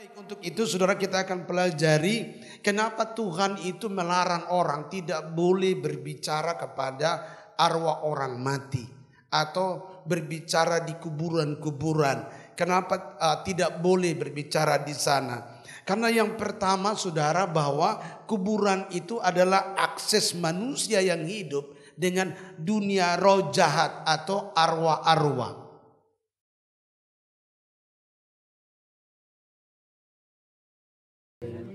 Baik, untuk itu saudara kita akan pelajari kenapa Tuhan itu melarang orang tidak boleh berbicara kepada arwah orang mati atau berbicara di kuburan-kuburan. Kenapa tidak boleh berbicara di sana? Karena yang pertama saudara bahwa kuburan itu adalah akses manusia yang hidup dengan dunia roh jahat atau arwah-arwah.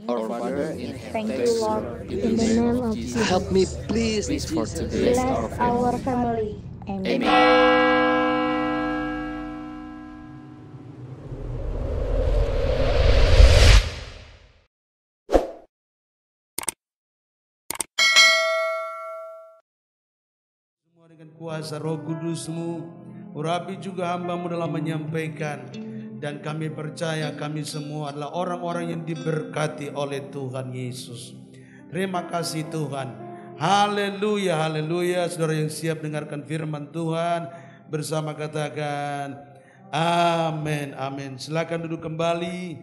Our Father in Thank heaven, you, Lord, in the name of Jesus. help me please for today. Bless our family. Amen. Semua dengan kuasa Roh Kudus-Mu, urapi juga hamba-Mu dalam menyampaikan. Dan kami percaya kami semua adalah orang-orang yang diberkati oleh Tuhan Yesus. Terima kasih Tuhan. Haleluya, haleluya. Saudara yang siap dengarkan firman Tuhan bersama katakan amin, amin. Silakan duduk kembali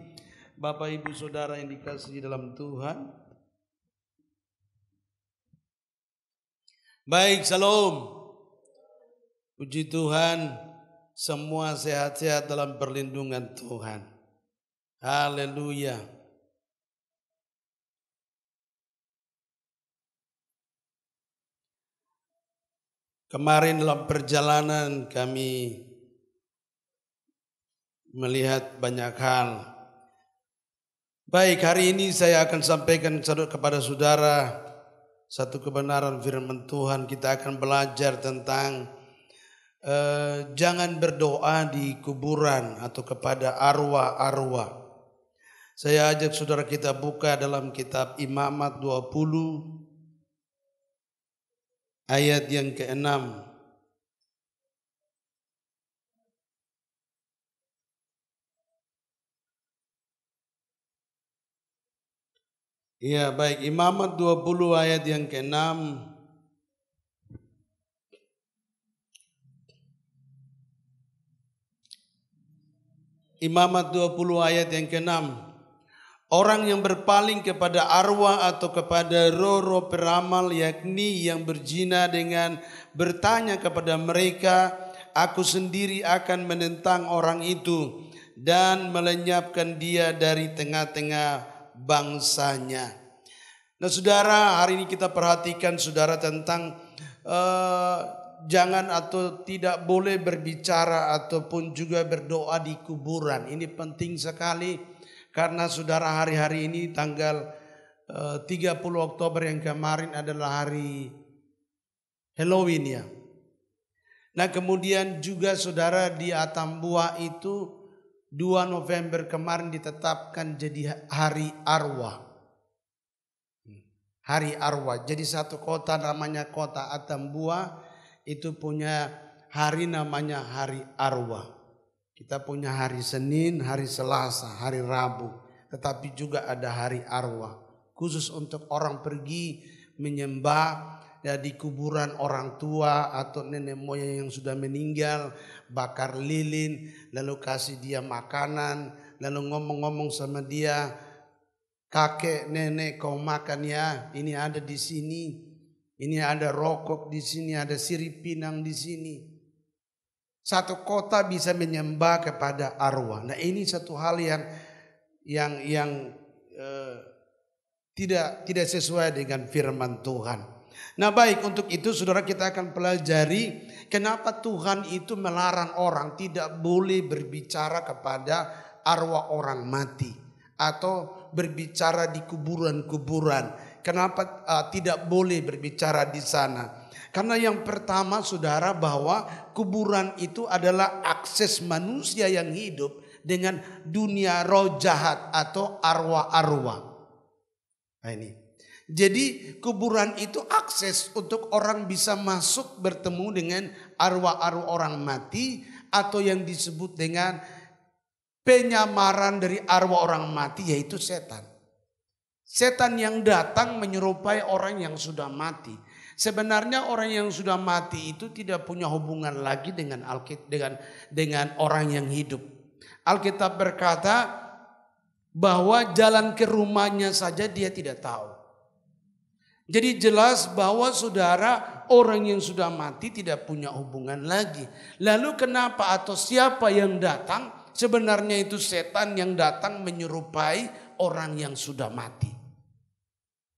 Bapak Ibu Saudara yang dikasihi dalam Tuhan. Baik, shalom. Puji Tuhan. Semua sehat-sehat dalam perlindungan Tuhan. Haleluya. Kemarin dalam perjalanan kami melihat banyak hal. Baik, hari ini saya akan sampaikan kepada saudara satu kebenaran firman Tuhan. Kita akan belajar tentang jangan berdoa di kuburan atau kepada arwah-arwah. Saya ajak saudara kita buka dalam kitab Imamat 20 ayat yang ke-6. Iya, baik, Imamat 20 ayat yang ke-6. Imamat 20 ayat yang ke-6. Orang yang berpaling kepada arwah atau kepada roh-roh peramal, yakni yang berzina dengan bertanya kepada mereka, aku sendiri akan menentang orang itu dan melenyapkan dia dari tengah-tengah bangsanya. Nah saudara, hari ini kita perhatikan saudara tentang jangan atau tidak boleh berbicara ataupun juga berdoa di kuburan. Ini penting sekali karena saudara hari-hari ini tanggal 30 Oktober yang kemarin adalah hari Halloween ya. Nah kemudian juga saudara di Atambua itu 2 November kemarin ditetapkan jadi hari arwah. Hari arwah. Jadi satu kota namanya kota Atambua itu punya hari namanya hari arwah. Kita punya hari Senin, hari Selasa, hari Rabu. Tetapi juga ada hari arwah. Khusus untuk orang pergi menyembah ya, di kuburan orang tua atau nenek moyang yang sudah meninggal. Bakar lilin, lalu kasih dia makanan. Lalu ngomong-ngomong sama dia, kakek, nenek kau makan ya, ini ada di sini. Ini ada rokok di sini, ada sirip pinang di sini. Satu kota bisa menyembah kepada arwah. Nah ini satu hal yang tidak sesuai dengan firman Tuhan. Nah baik, untuk itu saudara kita akan pelajari kenapa Tuhan itu melarang orang tidak boleh berbicara kepada arwah orang mati atau berbicara di kuburan-kuburan. Kenapa tidak boleh berbicara di sana? Karena yang pertama saudara bahwa kuburan itu adalah akses manusia yang hidup dengan dunia roh jahat atau arwah-arwah. Nah ini. Jadi kuburan itu akses untuk orang bisa masuk bertemu dengan arwah-arwah orang mati atau yang disebut dengan penyamaran dari arwah orang mati yaitu setan. Setan yang datang menyerupai orang yang sudah mati. Sebenarnya orang yang sudah mati itu tidak punya hubungan lagi dengan dengan orang yang hidup. Alkitab berkata bahwa jalan ke rumahnya saja dia tidak tahu. Jadi jelas bahwa saudara, orang yang sudah mati tidak punya hubungan lagi. Lalu kenapa atau siapa yang datang? Sebenarnya itu setan yang datang menyerupai orang yang sudah mati.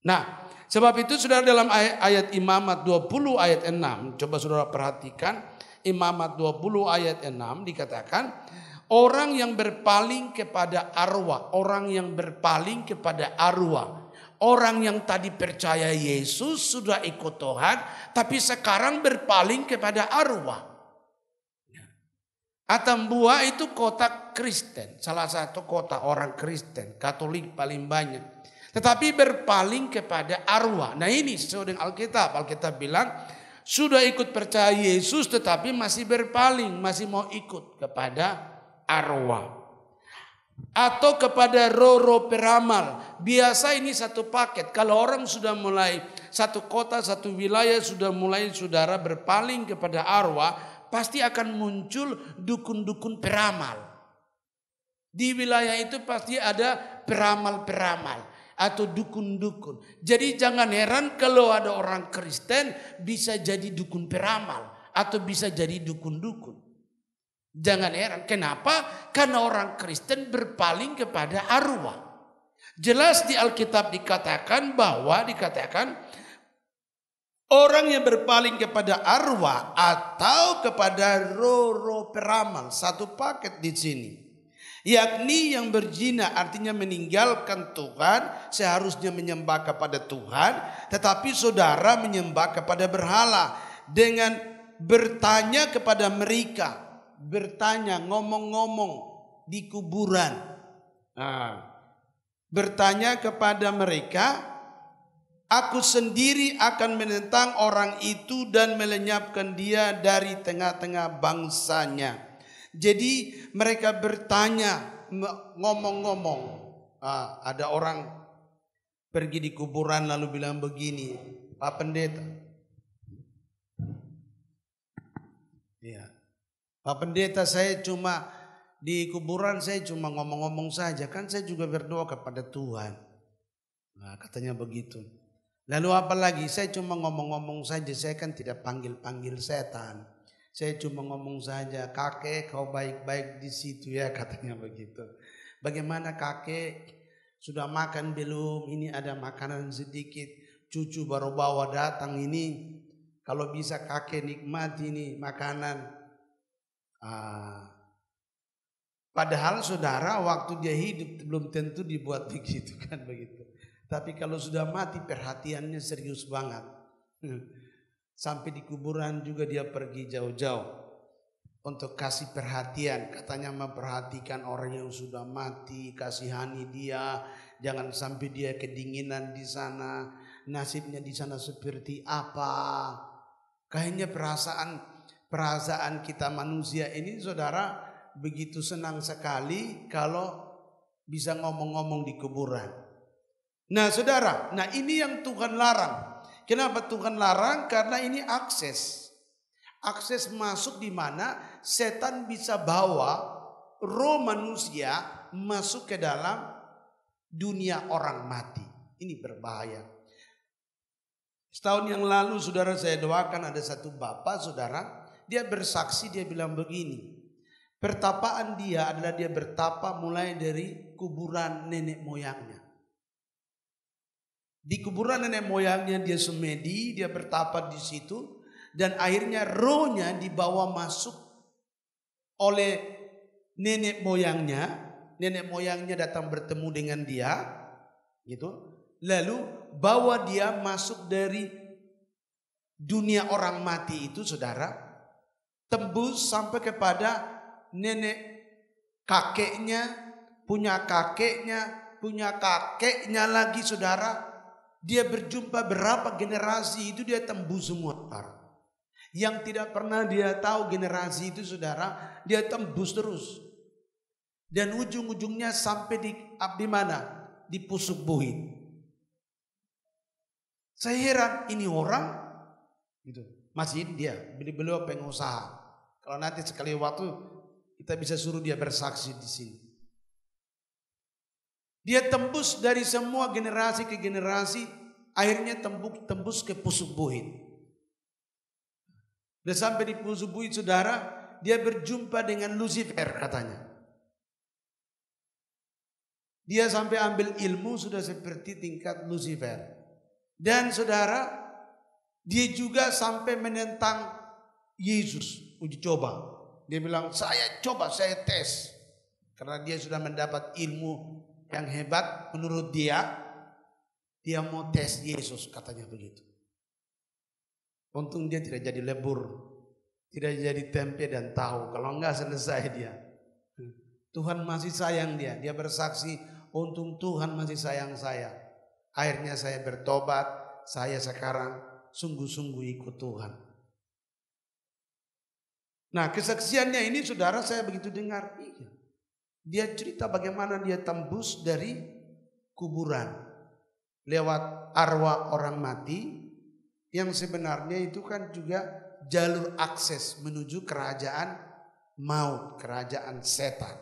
Nah, sebab itu saudara, dalam ayat Imamat 20 ayat 6, coba saudara perhatikan, Imamat 20 ayat 6 dikatakan, orang yang berpaling kepada arwah, orang yang berpaling kepada arwah. Orang yang tadi percaya Yesus sudah ikut Tuhan, tapi sekarang berpaling kepada arwah. Atambua itu kota Kristen, salah satu kota orang Kristen, Katolik paling banyak. Tetapi berpaling kepada arwah. Nah ini sesuai dengan Alkitab. Alkitab bilang sudah ikut percaya Yesus tetapi masih berpaling, masih mau ikut kepada arwah. Atau kepada roh-roh peramal. Biasa ini satu paket. Kalau orang sudah mulai satu kota, satu wilayah sudah mulai saudara berpaling kepada arwah, pasti akan muncul dukun-dukun peramal. Di wilayah itu pasti ada peramal-peramal atau dukun-dukun. Jadi jangan heran kalau ada orang Kristen bisa jadi dukun peramal atau bisa jadi dukun-dukun. Jangan heran. Kenapa? Karena orang Kristen berpaling kepada arwah. Jelas di Alkitab dikatakan bahwa orang yang berpaling kepada arwah atau kepada roh-roh peramal, satu paket di sini. Yakni yang berzina, artinya meninggalkan Tuhan, seharusnya menyembah kepada Tuhan, tetapi saudara menyembah kepada berhala dengan bertanya kepada mereka. Bertanya, ngomong-ngomong di kuburan. Bertanya kepada mereka, aku sendiri akan menentang orang itu dan melenyapkan dia dari tengah-tengah bangsanya. Jadi mereka bertanya, ngomong-ngomong. Ada orang pergi di kuburan lalu bilang begini, Pak Pendeta. Ya. Pak Pendeta, saya cuma di kuburan, saya cuma ngomong-ngomong saja. Kan saya juga berdoa kepada Tuhan. Nah, katanya begitu. Lalu apa lagi? Saya cuma ngomong-ngomong saja. Saya kan tidak panggil-panggil setan. Saya cuma ngomong saja. Kakek, kau baik-baik di situ ya, katanya begitu. Bagaimana kakek? Sudah makan belum? Ini ada makanan sedikit. Cucu baru bawa datang ini. Kalau bisa kakek nikmati ini makanan. Padahal saudara waktu dia hidup belum tentu dibuat begitu kan begitu. Tapi kalau sudah mati perhatiannya serius banget. Sampai di kuburan juga dia pergi jauh-jauh untuk kasih perhatian. Katanya memperhatikan orang yang sudah mati, kasihani dia, jangan sampai dia kedinginan di sana, nasibnya di sana seperti apa. Kayaknya perasaan kita manusia ini saudara begitu senang sekali kalau bisa ngomong-ngomong di kuburan. Nah saudara, ini yang Tuhan larang. Kenapa Tuhan larang? Karena ini akses masuk di mana setan bisa bawa roh manusia masuk ke dalam dunia orang mati. Ini berbahaya. Setahun yang lalu saudara saya doakan ada satu bapak saudara. Dia bersaksi, dia bilang begini. Pertapaan dia adalah dia bertapa mulai dari kuburan nenek moyangnya. Di kuburan nenek moyangnya dia semedi, dia bertapa di situ. Dan akhirnya rohnya dibawa masuk oleh nenek moyangnya. Nenek moyangnya datang bertemu dengan dia. Gitu. Lalu bawa dia masuk dari dunia orang mati itu saudara. Tembus sampai kepada nenek kakeknya, punya kakeknya lagi saudara. Dia berjumpa berapa generasi itu dia tembus semua. Yang tidak pernah dia tahu generasi itu saudara, dia tembus terus. Dan ujung-ujungnya sampai di mana? Di Pusuk Buhit. Saya heran ini orang gitu. Masih dia, beliau pengusaha. Kalau nanti sekali waktu kita bisa suruh dia bersaksi di sini. Dia tembus dari semua generasi ke generasi, akhirnya tembus ke Pusuk Buhit. Dan sampai di Pusuk Buhit, saudara, dia berjumpa dengan Lucifer katanya. Dia sampai ambil ilmu sudah seperti tingkat Lucifer. Dan saudara, dia juga sampai menentang Yesus, uji coba. Dia bilang, saya coba, saya tes. Karena dia sudah mendapat ilmu yang hebat menurut dia mau tes Yesus, katanya begitu. Untung dia tidak jadi lebur, tidak jadi tempe dan tahu. Kalau enggak selesai dia. Tuhan masih sayang dia. Dia bersaksi, untung Tuhan masih sayang saya. Akhirnya saya bertobat, saya sekarang sungguh-sungguh ikut Tuhan. Nah, kesaksiannya ini saudara saya begitu dengar. Iya. Dia cerita bagaimana dia tembus dari kuburan lewat arwah orang mati yang sebenarnya itu kan juga jalur akses menuju kerajaan maut, kerajaan setan.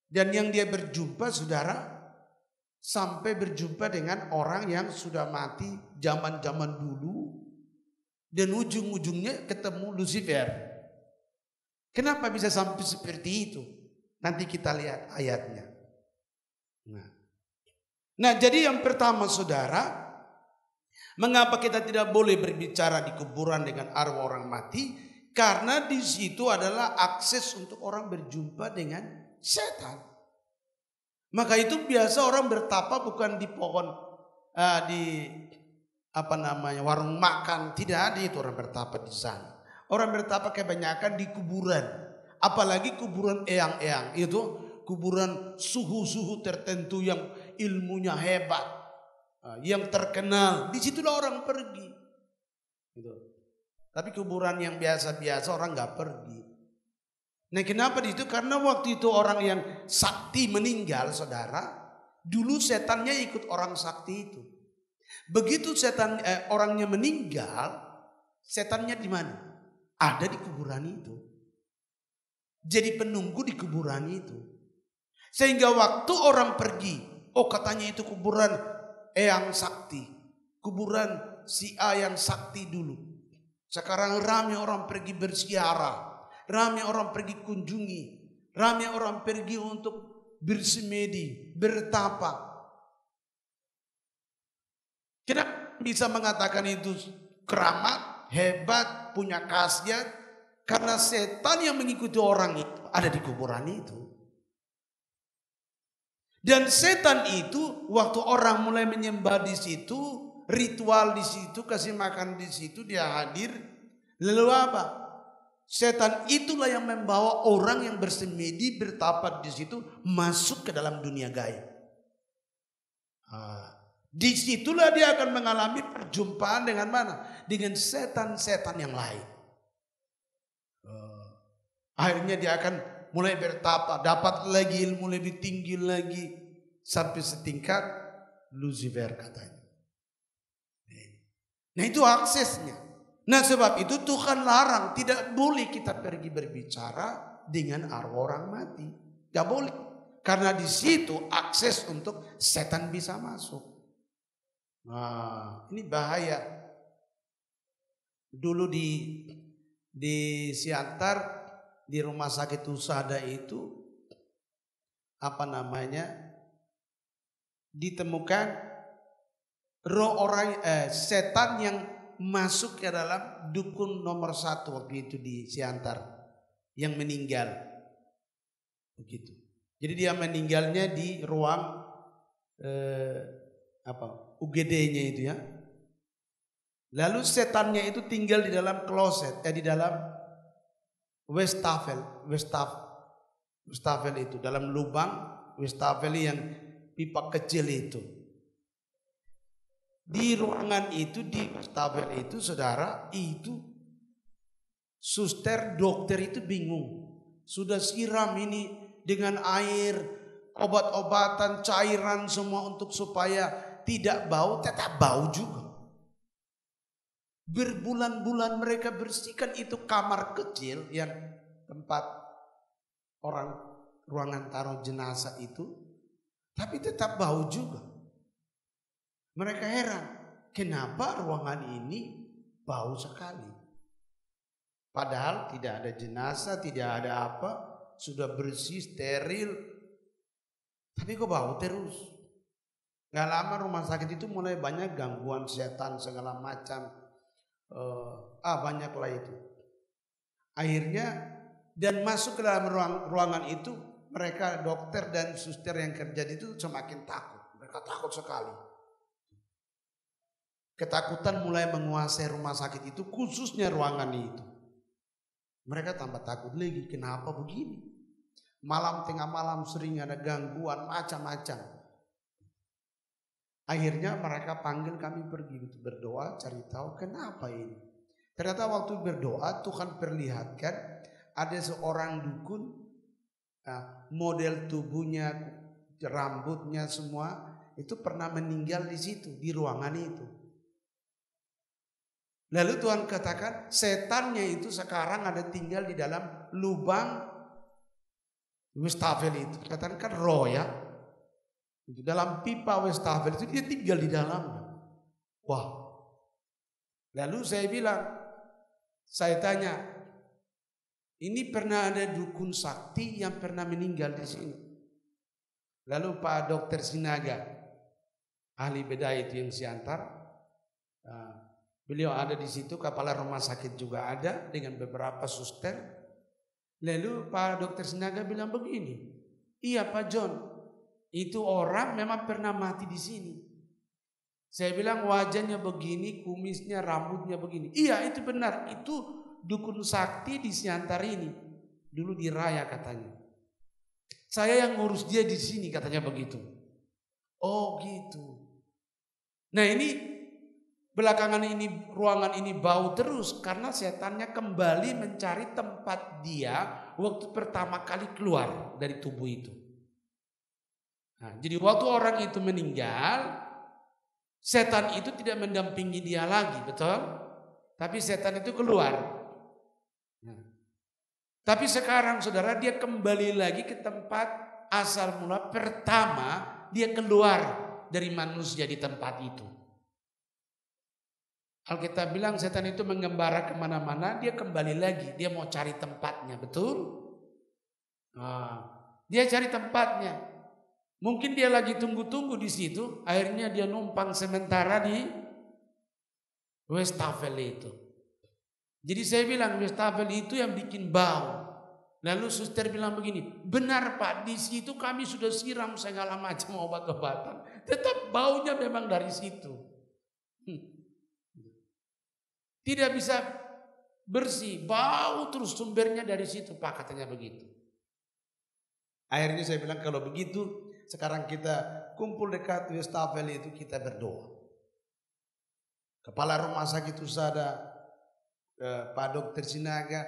Dan yang dia berjumpa saudara, sampai berjumpa dengan orang yang sudah mati zaman-zaman dulu, dan ujung-ujungnya ketemu Lucifer. Kenapa bisa sampai seperti itu? Nanti kita lihat ayatnya. Nah, jadi yang pertama saudara, mengapa kita tidak boleh berbicara di kuburan dengan arwah orang mati? Karena di situ adalah akses untuk orang berjumpa dengan setan. Maka itu biasa orang bertapa bukan di pohon, di warung makan, tidak ada itu orang bertapa di sana. Orang bertapa kebanyakan di kuburan, apalagi kuburan eyang-eyang itu, kuburan suhu-suhu tertentu yang ilmunya hebat, yang terkenal. Disitulah orang pergi. Gitu. Tapi kuburan yang biasa-biasa orang nggak pergi. Nah, kenapa di situ? Karena waktu itu orang yang sakti meninggal, saudara, dulu setannya ikut orang sakti itu. Begitu orangnya meninggal, setannya di mana? Ada di kuburan itu. Jadi penunggu di kuburan itu. Sehingga waktu orang pergi, oh katanya itu kuburan eyang sakti, kuburan si A yang sakti dulu. Sekarang ramai orang pergi bersiara, ramai orang pergi kunjungi, ramai orang pergi untuk bersemedi, bertapa. Kenapa bisa mengatakan itu keramat, hebat, punya khasiat? Karena setan yang mengikuti orang itu ada di kuburan itu. Dan setan itu waktu orang mulai menyembah di situ, ritual di situ, kasih makan di situ, dia hadir. Lalu apa? Setan itulah yang membawa orang yang bersemedi, bertapa di situ masuk ke dalam dunia gaib. Di situlah dia akan mengalami perjumpaan dengan mana? Dengan setan-setan yang lain. Akhirnya dia akan mulai bertapa, dapat lagi ilmu lebih tinggi lagi, sampai setingkat Lucifer katanya. Nah, itu aksesnya. Nah, sebab itu Tuhan larang, tidak boleh kita pergi berbicara dengan arwah orang mati. Tidak boleh. Karena di situ akses untuk setan bisa masuk. Nah, ini bahaya. Dulu di Siantar, di rumah sakit Husada itu ditemukan roh orang setan yang masuk ke dalam dukun nomor 1 waktu itu di Siantar yang meninggal begitu. Jadi dia meninggalnya di ruang UGD-nya itu ya. Lalu setannya itu tinggal di dalam kloset, di dalam wastafel itu, dalam lubang wastafel yang pipa kecil itu. Di ruangan itu, di wastafel itu, saudara, itu suster dokter itu bingung. Sudah siram ini dengan air, obat-obatan, cairan semua untuk supaya tidak bau, tetap bau juga. Berbulan-bulan mereka bersihkan itu kamar kecil yang tempat orang ruangan taruh jenazah itu. Tapi tetap bau juga. Mereka heran, kenapa ruangan ini bau sekali? Padahal tidak ada jenazah, tidak ada apa, sudah bersih, steril. Tapi kok bau terus? Gak lama rumah sakit itu mulai banyak gangguan setan segala macam. Banyaklah itu. Akhirnya dan masuk ke dalam ruangan itu, mereka dokter dan suster yang kerja itu semakin takut. Mereka takut sekali. Ketakutan mulai menguasai rumah sakit itu, khususnya ruangan itu. Mereka tambah takut lagi, kenapa begini? Tengah malam sering ada gangguan macam-macam. Akhirnya mereka panggil kami pergi untuk berdoa, cari tahu kenapa ini. Ternyata waktu berdoa Tuhan perlihatkan ada seorang dukun, model tubuhnya, rambutnya semua itu pernah meninggal di situ, di ruangan itu. Lalu Tuhan katakan setannya itu sekarang ada tinggal di dalam lubang wastafel itu. Katakan kan roh ya. Itu dalam pipa wastafel itu dia tinggal di dalamnya. Wah. Lalu saya tanya, ini pernah ada dukun sakti yang pernah meninggal di sini. Lalu Pak Dokter Sinaga, ahli bedah itu yang Siantar, beliau ada di situ, kepala rumah sakit juga ada dengan beberapa suster. Lalu Pak Dokter Sinaga bilang begini, iya Pak John, itu orang memang pernah mati di sini. Saya bilang wajahnya begini, kumisnya, rambutnya begini. Iya itu benar, itu dukun sakti di Siantar ini. Dulu di Raya katanya. Saya yang ngurus dia di sini katanya begitu. Oh gitu. Nah ini belakangan ini ruangan ini bau terus karena setannya kembali mencari tempat dia waktu pertama kali keluar dari tubuh itu. Nah, jadi waktu orang itu meninggal, setan itu tidak mendampingi dia lagi, betul? Tapi setan itu keluar. Nah, tapi sekarang saudara dia kembali lagi ke tempat asal mula pertama dia keluar dari manusia di tempat itu. Alkitab bilang setan itu mengembara kemana-mana, dia kembali lagi, dia mau cari tempatnya, betul? Nah, dia cari tempatnya. Mungkin dia lagi tunggu-tunggu di situ, akhirnya dia numpang sementara di wastafel itu. Jadi saya bilang wastafel itu yang bikin bau. Lalu suster bilang begini, benar Pak, di situ kami sudah siram segala macam obat-obatan, tetap baunya memang dari situ. Tidak bisa bersih, bau terus sumbernya dari situ Pak, katanya begitu. Akhirnya saya bilang kalau begitu sekarang kita kumpul dekat wastafel itu, kita berdoa. Kepala rumah sakit Usada, Pak Dokter Sinaga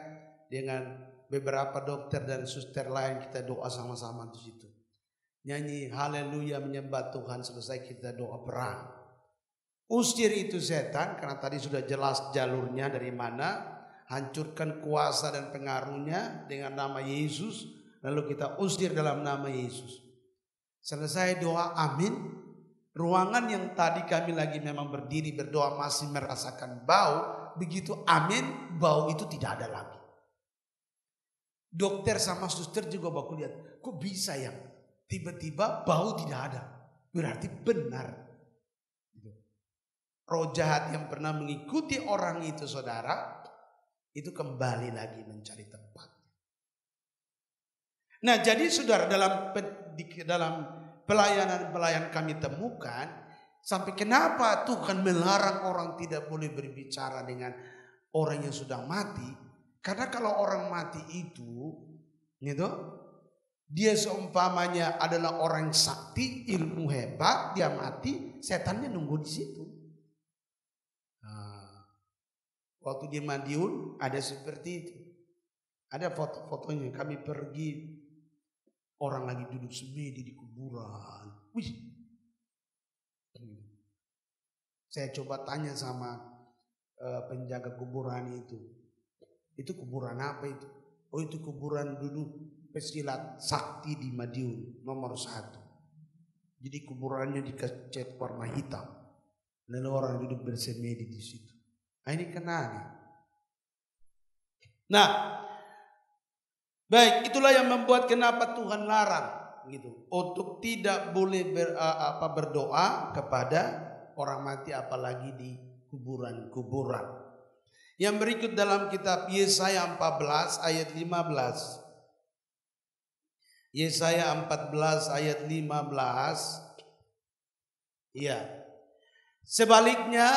dengan beberapa dokter dan suster lain, kita doa sama-sama di situ. Nyanyi haleluya menyembah Tuhan, selesai kita doa perang. Usir itu setan karena tadi sudah jelas jalurnya dari mana. Hancurkan kuasa dan pengaruhnya dengan nama Yesus. Lalu kita usir dalam nama Yesus. Selesai doa amin. Ruangan yang tadi kami lagi memang berdiri berdoa masih merasakan bau. Begitu amin, bau itu tidak ada lagi. Dokter sama suster juga baku lihat, kok bisa ya tiba-tiba bau tidak ada. Berarti benar. Roh jahat yang pernah mengikuti orang itu saudara, itu kembali lagi mencari tempat. Nah jadi saudara dalam pelayanan kami temukan, sampai kenapa Tuhan melarang orang tidak boleh berbicara dengan orang yang sudah mati. Karena kalau orang mati itu, gitu, dia seumpamanya adalah orang sakti, ilmu hebat, dia mati, setannya nunggu di situ. Waktu di Madiun ada seperti itu. Ada foto-fotonya, kami pergi, orang lagi duduk semedi di kuburan. Wih. Saya coba tanya sama penjaga kuburan itu. Itu kuburan apa itu? Oh itu kuburan dulu pesilat sakti di Madiun nomor 1. Jadi kuburannya dicat warna hitam. Lalu orang duduk bersemedi di situ. Nah, ini kenanya. Nah, baik, itulah yang membuat kenapa Tuhan larang gitu untuk tidak boleh berdoa kepada orang mati, apalagi di kuburan-kuburan. Yang berikut dalam kitab Yesaya 14 ayat 15. Yesaya 14 ayat 15. Ya. Sebaliknya,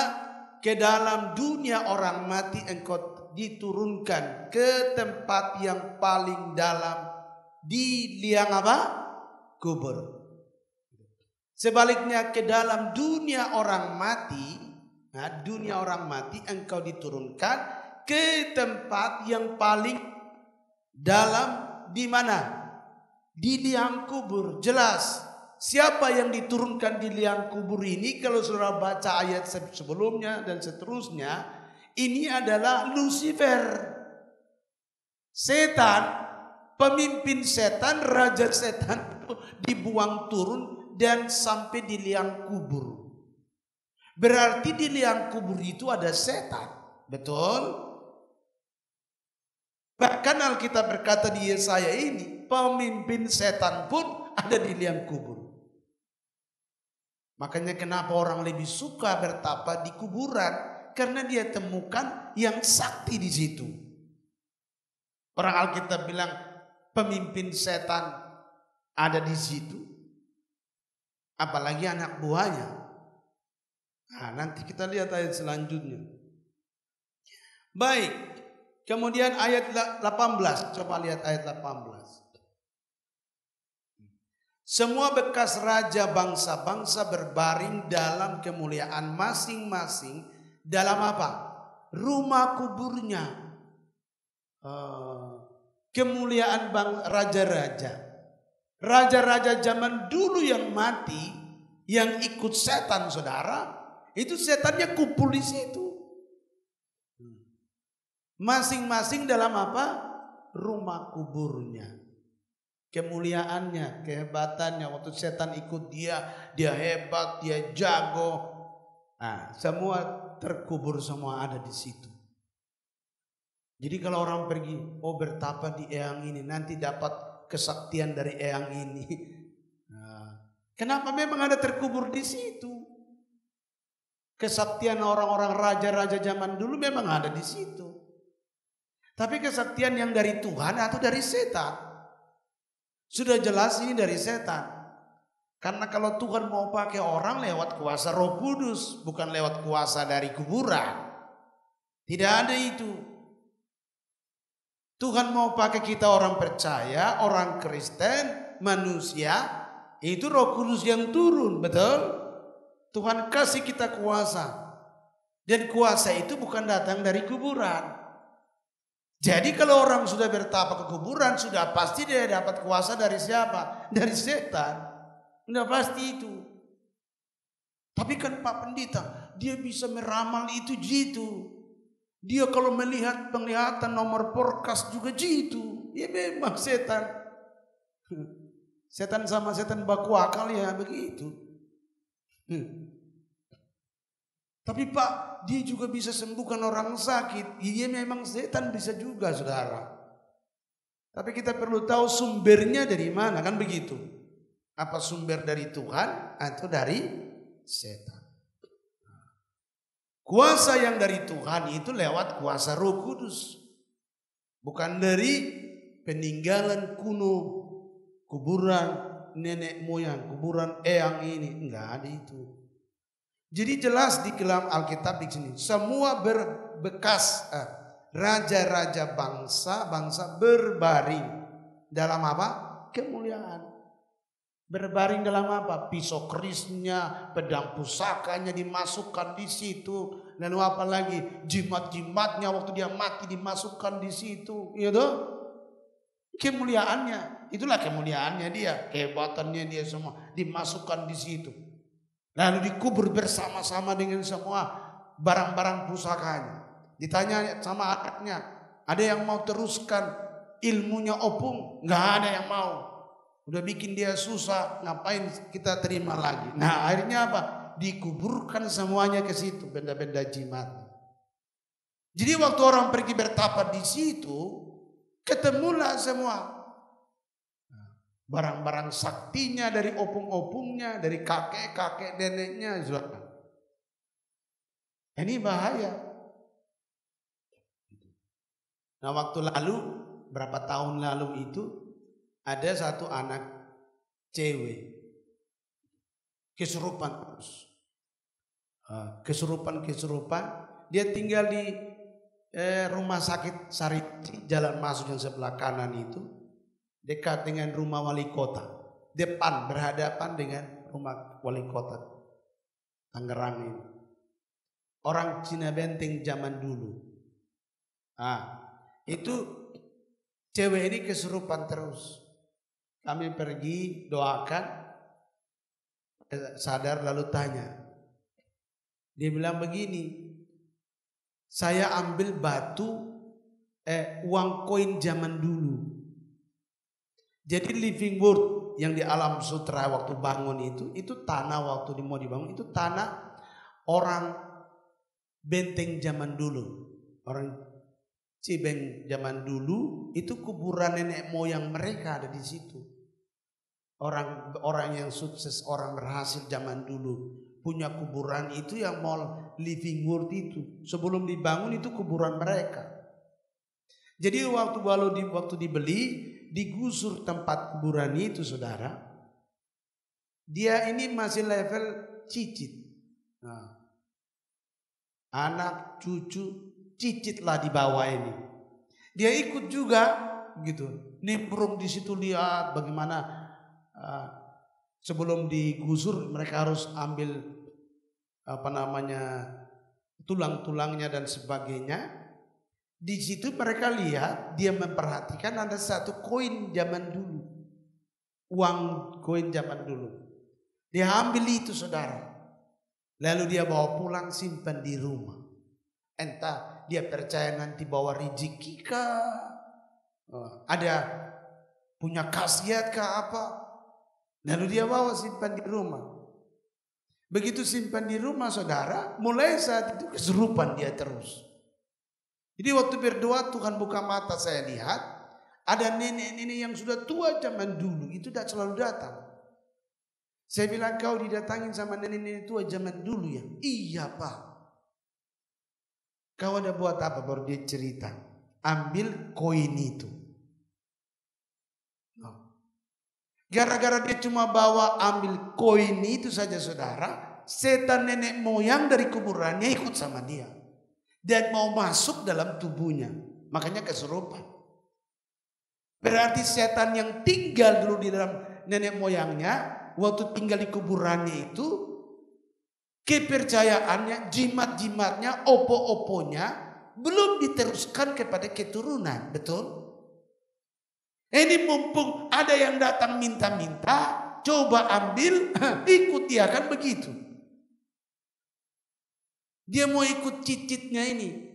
ke dalam dunia orang mati engkau diturunkan ke tempat yang paling dalam di liang apa? Kubur. Sebaliknya, ke dalam dunia orang mati, dunia orang mati engkau diturunkan ke tempat yang paling dalam di mana? Di liang kubur. Jelas siapa yang diturunkan di liang kubur ini, kalau saudara baca ayat sebelumnya dan seterusnya, ini adalah Lucifer. Setan, pemimpin setan, raja setan dibuang turun dan sampai di liang kubur. Berarti di liang kubur itu ada setan. Betul? Bahkan Alkitab berkata di Yesaya ini, pemimpin setan pun ada di liang kubur. Makanya kenapa orang lebih suka bertapa di kuburan, karena dia temukan yang sakti di situ. Orang Alkitab bilang pemimpin setan ada di situ, apalagi anak buahnya. Nah, nanti kita lihat ayat selanjutnya. Baik, kemudian ayat 18, coba lihat ayat 18. Semua bekas raja bangsa-bangsa berbaring dalam kemuliaan masing-masing dalam apa? Rumah kuburnya. Kemuliaan raja-raja. Raja-raja zaman dulu yang mati, yang ikut setan, saudara, itu setannya kumpul di situ. Masing-masing dalam apa? Rumah kuburnya. Kemuliaannya, kehebatannya. Waktu setan ikut dia hebat, dia jago. Nah, semua terkubur, semua ada di situ. Jadi kalau orang pergi, bertapa di eyang ini, nanti dapat kesaktian dari eyang ini. Nah, kenapa memang ada terkubur di situ? Kesaktian orang-orang raja-raja zaman dulu memang ada di situ. Tapi kesaktian yang dari Tuhan atau dari setan? Sudah jelas ini dari setan. Karena kalau Tuhan mau pakai orang lewat kuasa Roh Kudus, bukan lewat kuasa dari kuburan. Tidak ada itu. Tuhan mau pakai kita orang percaya, orang Kristen, manusia, itu Roh Kudus yang turun, betul? Tuhan kasih kita kuasa. Dan kuasa itu bukan datang dari kuburan. Jadi kalau orang sudah bertapa ke kuburan, sudah pasti dia dapat kuasa dari siapa? Dari setan. Sudah pasti itu. Tapi kan Pak Pendeta, dia bisa meramal itu jitu. Dia kalau melihat penglihatan nomor porkas juga jitu. Ya memang setan. Setan sama setan baku akal ya begitu. Tapi Pak, dia juga bisa sembuhkan orang sakit. Iya memang setan bisa juga, saudara. Tapi kita perlu tahu sumbernya dari mana, kan begitu. Apa sumber dari Tuhan atau dari setan? Kuasa yang dari Tuhan itu lewat kuasa Roh Kudus. Bukan dari peninggalan kuno, kuburan nenek moyang, kuburan eyang ini. Enggak ada itu. Jadi jelas di dalam Alkitab di sini semua berbekas raja-raja bangsa berbaring dalam apa? Kemuliaan. Berbaring dalam apa? Pisau kerisnya, pedang pusakanya dimasukkan di situ. Lalu apa lagi? Jimat-jimatnya waktu dia mati dimasukkan di situ. Iya toh? Kemuliaannya, itulah kemuliaannya dia, kehebatannya dia semua dimasukkan di situ. Lalu dikubur bersama-sama dengan semua barang-barang pusakanya. Ditanya sama anaknya, ada yang mau teruskan ilmunya opung? Nggak ada yang mau. Udah bikin dia susah, ngapain kita terima lagi? Nah, akhirnya apa? Dikuburkan semuanya ke situ, benda-benda jimat. Jadi waktu orang pergi bertapa di situ, ketemulah semua barang-barang saktinya, dari opung-opungnya, dari kakek-kakek neneknya. Ini bahaya. Nah, waktu lalu, berapa tahun lalu itu, ada satu anak cewek kesurupan terus. Kesurupan. Dia tinggal di rumah sakit Sariti, jalan masuk yang sebelah kanan itu, dekat dengan rumah wali kota. Depan, berhadapan dengan rumah wali kota Tangerang ini. Orang Cina Benteng zaman dulu. Itu cewek ini kesurupan terus. Kami pergi doakan, sadar lalu tanya. Dia bilang begini, saya ambil batu, uang koin zaman dulu. Jadi living word yang di alam sutra waktu bangun itu tanah waktu mau dibangun, itu tanah orang benteng zaman dulu. Orang Cibeng zaman dulu itu kuburan nenek moyang mereka ada di situ. Orang yang sukses, orang berhasil zaman dulu punya kuburan itu yang mall living world itu. Sebelum dibangun itu kuburan mereka. Jadi waktu dibeli, digusur tempat kuburan itu, saudara. Dia ini masih level cicit. Anak, cucu, cicitlah di bawah ini. Dia ikut juga gitu. Nimbrung di situ, lihat bagaimana sebelum digusur mereka harus ambil tulang-tulangnya dan sebagainya. Di situ mereka lihat, dia memperhatikan ada satu koin zaman dulu. Uang koin zaman dulu. Dia ambil itu, saudara. Lalu dia bawa pulang, simpan di rumah. Entah dia percaya nanti bawa rezeki kah, ada punya khasiat kah apa. Lalu dia bawa simpan di rumah. Begitu simpan di rumah, saudara, mulai saat itu kesurupan dia terus. Jadi waktu berdoa, Tuhan buka mata, saya lihat ada nenek-nenek yang sudah tua zaman dulu itu selalu datang. Saya bilang, kau didatangin sama nenek-nenek tua zaman dulu ya? Iya, Pak. Kau ada buat apa? Baru dia cerita. Ambil koin itu. Gara-gara dia cuma bawa ambil koin itu saja, saudara, setan nenek moyang dari kuburannya ikut sama dia. Dan mau masuk dalam tubuhnya. Makanya kesurupan. Berarti setan yang tinggal dulu di dalam nenek moyangnya, waktu tinggal di kuburannya itu, kepercayaannya, jimat-jimatnya, opo-oponya belum diteruskan kepada keturunan. Betul? Ini mumpung ada yang datang minta-minta, coba ambil, ikut dia, kan begitu. Dia mau ikut cicitnya ini.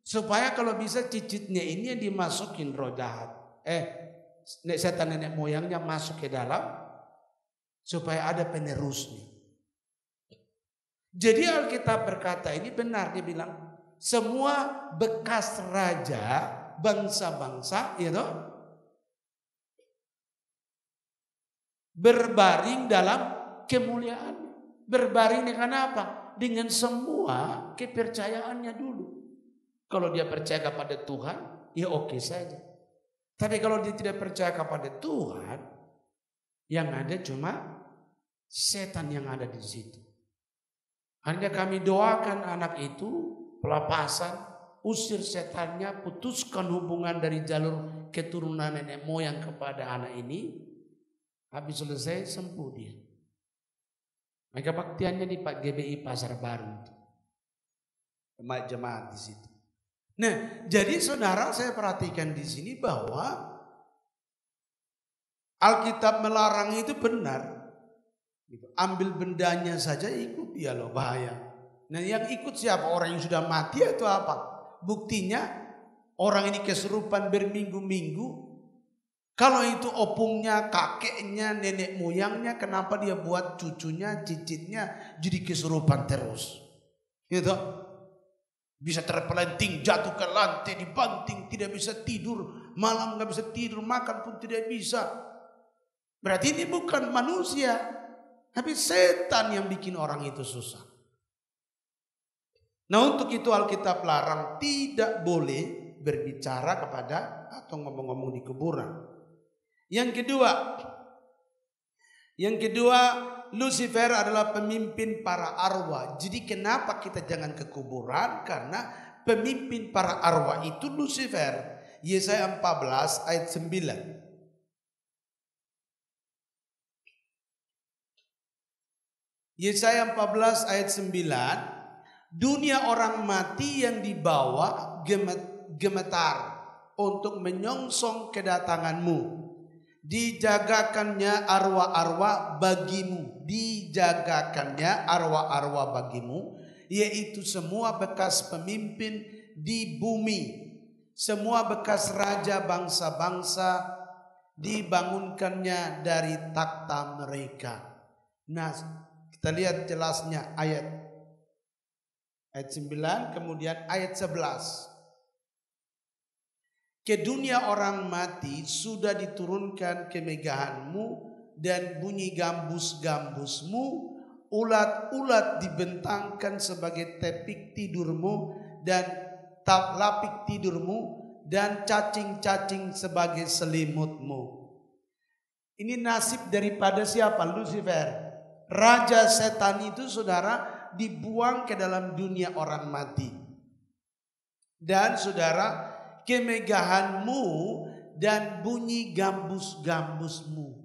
Supaya kalau bisa cicitnya ini yang dimasukin roh jahat. Setan nenek moyangnya masuk ke dalam. Supaya ada penerusnya. Jadi Alkitab berkata ini benar, dia bilang semua bekas raja bangsa-bangsa itu berbaring dalam kemuliaan. Berbaring dengan apa? Dengan semua kepercayaannya dulu. Kalau dia percaya kepada Tuhan, ya oke saja. Tapi kalau dia tidak percaya kepada Tuhan, yang ada cuma setan yang ada di situ. Hanya kami doakan anak itu pelepasan, usir setannya, putuskan hubungan dari jalur keturunan nenek moyang kepada anak ini. Habis selesai sembuh dia. Maka baktiannya di Pak GBI Pasar Baru itu. Jemaat di situ. Nah, jadi saudara, saya perhatikan di sini bahwa Alkitab melarang itu benar. Ambil bendanya saja ikut, ya loh, bahaya. Nah, yang ikut siapa? Orang yang sudah mati atau apa? Buktinya orang ini kesurupan berminggu-minggu. Kalau itu opungnya, kakeknya, nenek moyangnya, kenapa dia buat cucunya, cicitnya jadi kesurupan terus? Gitu. Bisa terpelanting, jatuh ke lantai, dibanting, tidak bisa tidur, malam nggak bisa tidur, makan pun tidak bisa. Berarti ini bukan manusia, tapi setan yang bikin orang itu susah. Nah, untuk itu Alkitab larang tidak boleh berbicara kepada atau ngomong-ngomong di kuburan. Yang kedua, Lucifer adalah pemimpin para arwah. Jadi kenapa kita jangan ke kuburan? Karena pemimpin para arwah itu Lucifer. Yesaya 14 ayat 9. Yesaya 14 ayat 9. Dunia orang mati yang dibawa gemetar untuk menyongsong kedatanganmu. Dijagakannya arwah-arwah bagimu. Dijagakannya arwah-arwah bagimu. Yaitu semua bekas pemimpin di bumi. Semua bekas raja bangsa-bangsa dibangunkannya dari takhta mereka. Nah, kita lihat jelasnya ayat 9 kemudian ayat 11. Ke dunia orang mati sudah diturunkan kemegahanmu dan bunyi gambus-gambusmu, ulat-ulat dibentangkan sebagai tepik tidurmu dan lapik tidurmu dan cacing-cacing sebagai selimutmu. Ini nasib daripada siapa? Lucifer. Raja setan itu saudara dibuang ke dalam dunia orang mati. Dan saudara, kemegahanmu dan bunyi gambus-gambusmu.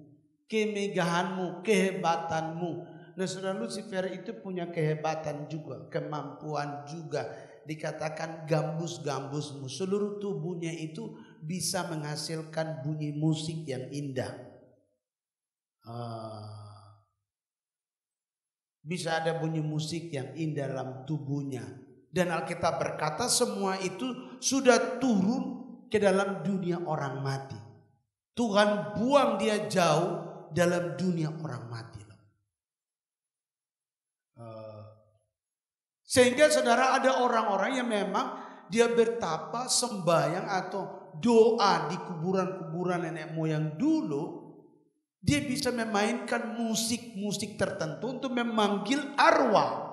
Kemegahanmu, kehebatanmu. Nah, saudara, Lucifer itu punya kehebatan juga, kemampuan juga. Dikatakan gambus-gambusmu. Seluruh tubuhnya itu bisa menghasilkan bunyi musik yang indah. Bisa ada bunyi musik yang indah dalam tubuhnya. Dan Alkitab berkata semua itu sudah turun ke dalam dunia orang mati. Tuhan buang dia jauh dalam dunia orang mati. Sehingga saudara ada orang-orang yang memang dia bertapa sembahyang atau doa di kuburan-kuburan nenek moyang dulu. Dia bisa memainkan musik-musik tertentu untuk memanggil arwah.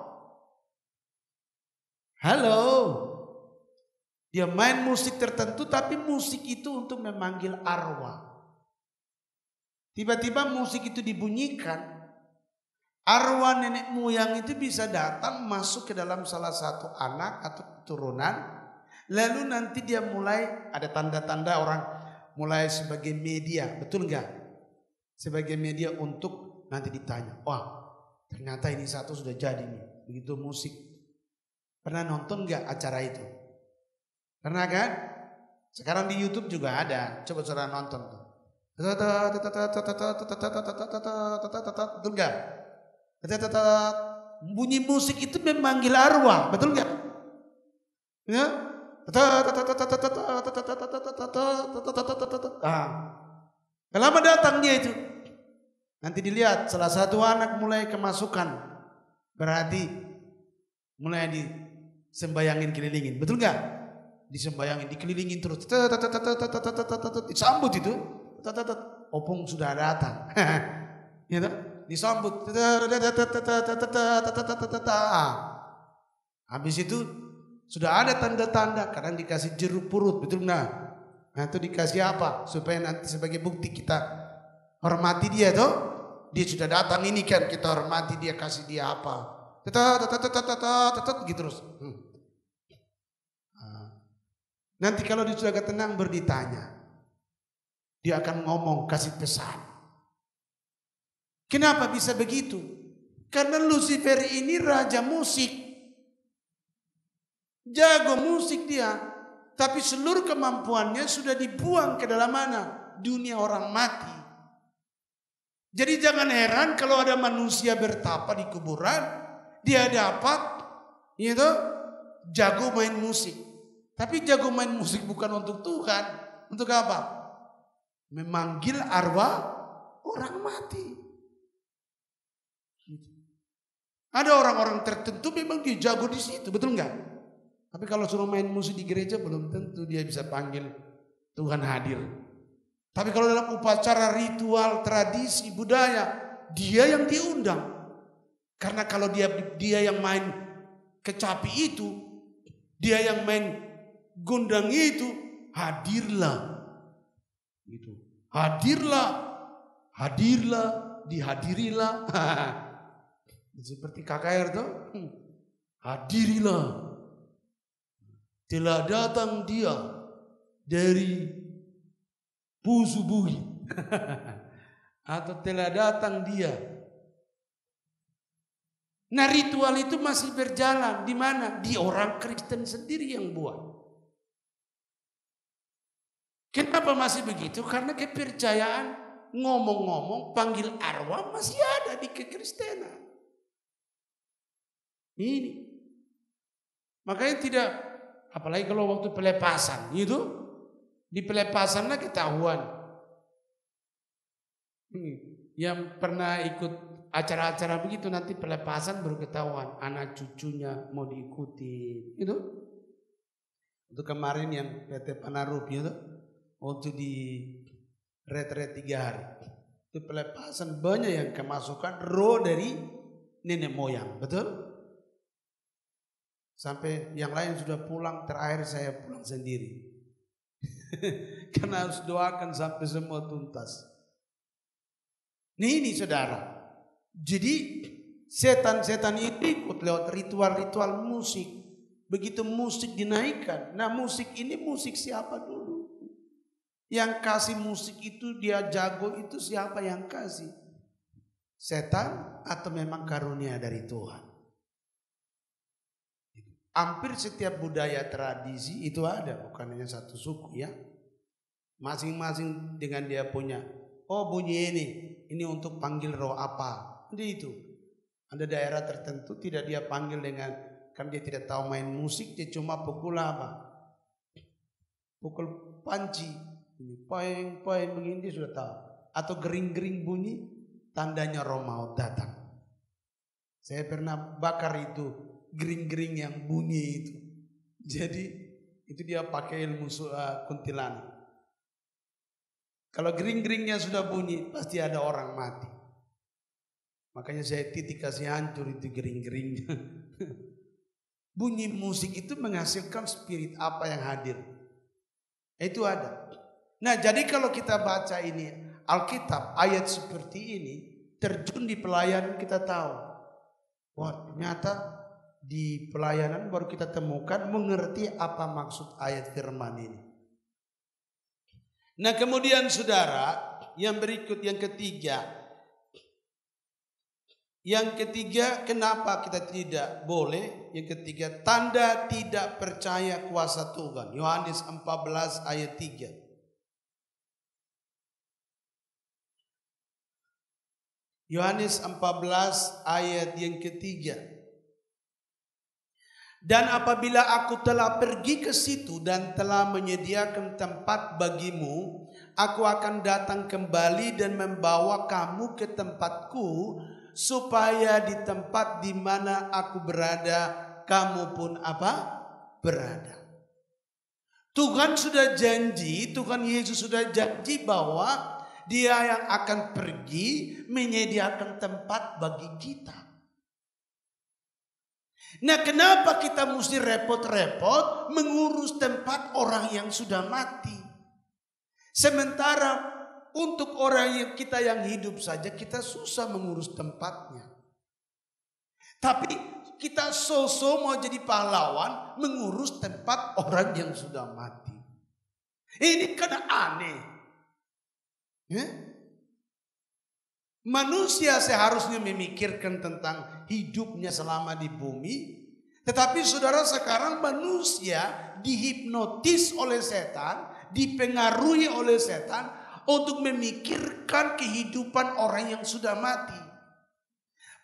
Halo. Dia main musik tertentu tapi musik itu untuk memanggil arwah. Tiba-tiba musik itu dibunyikan. Arwah nenek moyang itu bisa datang masuk ke dalam salah satu anak atau keturunan. Lalu nanti dia mulai ada tanda-tanda orang mulai sebagai media. Betul enggak? Sebagai media untuk nanti ditanya, wah ternyata ini satu sudah jadi nih, begitu musik. Pernah nonton gak acara itu? Pernah kan? Sekarang di YouTube juga ada, coba saudara nonton tuh. Betul gak? Bunyi musik itu memanggil arwah, betul gak? Ya? Lama datang dia itu. Nanti dilihat salah satu anak mulai kemasukan. Berarti mulai disembayangin kelilingin. Betul gak? Disembayangin, dikelilingin terus. Disambut itu. Opung sudah datang. Disambut. Habis itu sudah ada tanda-tanda. Kadang dikasih jeruk purut. Betul gak? Nah itu dikasih apa? Supaya nanti sebagai bukti kita hormati dia tuh. Dia sudah datang ini kan, kita hormati dia, kasih dia apa. Gitu terus. Nanti kalau dia sudah tenang berditanya. Dia akan ngomong, kasih pesan. Kenapa bisa begitu? Karena Lucifer ini raja musik. Jago musik dia. Tapi seluruh kemampuannya sudah dibuang ke dalam mana? Dunia orang mati. Jadi jangan heran kalau ada manusia bertapa di kuburan. Dia dapat gitu, jago main musik. Tapi jago main musik bukan untuk Tuhan. Untuk apa? memanggil arwah orang mati. Ada orang-orang tertentu memang dia jago di situ, betul nggak? Tapi kalau suruh main musik di gereja belum tentu dia bisa panggil Tuhan hadir. Tapi kalau dalam upacara, ritual, tradisi, budaya, dia yang diundang. Karena kalau dia yang main kecapi itu, dia yang main gundang itu, hadirlah. Gitu. Hadirlah, dihadirilah. Seperti KKR tuh, hadirilah. Telah datang dia dari Pusubuhi. Atau telah datang dia. Nah, ritual itu masih berjalan. Di mana? Di orang Kristen sendiri yang buat. Kenapa masih begitu? Karena kepercayaan ngomong-ngomong panggil arwah masih ada di kekristenan. Ini. Makanya tidak, apalagi kalau waktu pelepasan itu, di pelepasanlah ketahuan. Yang pernah ikut acara-acara begitu nanti pelepasan baru ketahuan anak cucunya mau diikuti. Itu. Untuk kemarin yang PT Panarup itu, waktu di retret 3 hari. Itu pelepasan banyak yang kemasukan roh dari nenek moyang, betul? Sampai yang lain sudah pulang, terakhir saya pulang sendiri. Karena harus doakan sampai semua tuntas. Ini saudara. Jadi setan-setan itu ikut lewat ritual-ritual musik. Begitu musik dinaikkan. Nah, musik ini musik siapa dulu? Yang kasih musik itu dia jago itu siapa yang kasih? Setan atau memang karunia dari Tuhan? Hampir setiap budaya tradisi itu ada, bukan hanya satu suku ya. Masing-masing dengan dia punya, oh bunyi ini untuk panggil roh apa. Jadi itu. Ada daerah tertentu tidak dia panggil dengan, kan dia tidak tahu main musik, dia cuma pukul apa? Pukul panci. Poeng-poeng begini dia sudah tahu. Atau gering-gering bunyi, tandanya roh maut datang. Saya pernah bakar itu. Gering-gering yang bunyi itu. Jadi itu dia pakai ilmu kuntilanak. Kalau gering-geringnya sudah bunyi pasti ada orang mati. Makanya saya titik kasih hancur itu gering-geringnya. Bunyi musik itu menghasilkan spirit apa yang hadir. Itu ada. Nah, jadi kalau kita baca ini Alkitab ayat seperti ini, terjun di pelayanan kita tahu. Wah, ternyata di pelayanan baru kita temukan mengerti apa maksud ayat firman ini. Nah, kemudian saudara, yang berikut yang ketiga. Yang ketiga, kenapa kita tidak boleh? Yang ketiga, tanda tidak percaya kuasa Tuhan. Yohanes 14 ayat 3. Yohanes 14 ayat yang ketiga. Dan apabila aku telah pergi ke situ dan telah menyediakan tempat bagimu, aku akan datang kembali dan membawa kamu ke tempatku, supaya di tempat di mana aku berada, kamu pun apa? Berada. Tuhan sudah janji, Tuhan Yesus sudah janji bahwa Dia yang akan pergi menyediakan tempat bagi kita. Nah, kenapa kita mesti repot-repot mengurus tempat orang yang sudah mati? Sementara untuk orang yang kita yang hidup saja kita susah mengurus tempatnya. Tapi kita so-so mau jadi pahlawan mengurus tempat orang yang sudah mati. Ini kan aneh. Manusia seharusnya memikirkan tentang hidupnya selama di bumi. Tetapi saudara, sekarang manusia dihipnotis oleh setan, dipengaruhi oleh setan untuk memikirkan kehidupan orang yang sudah mati.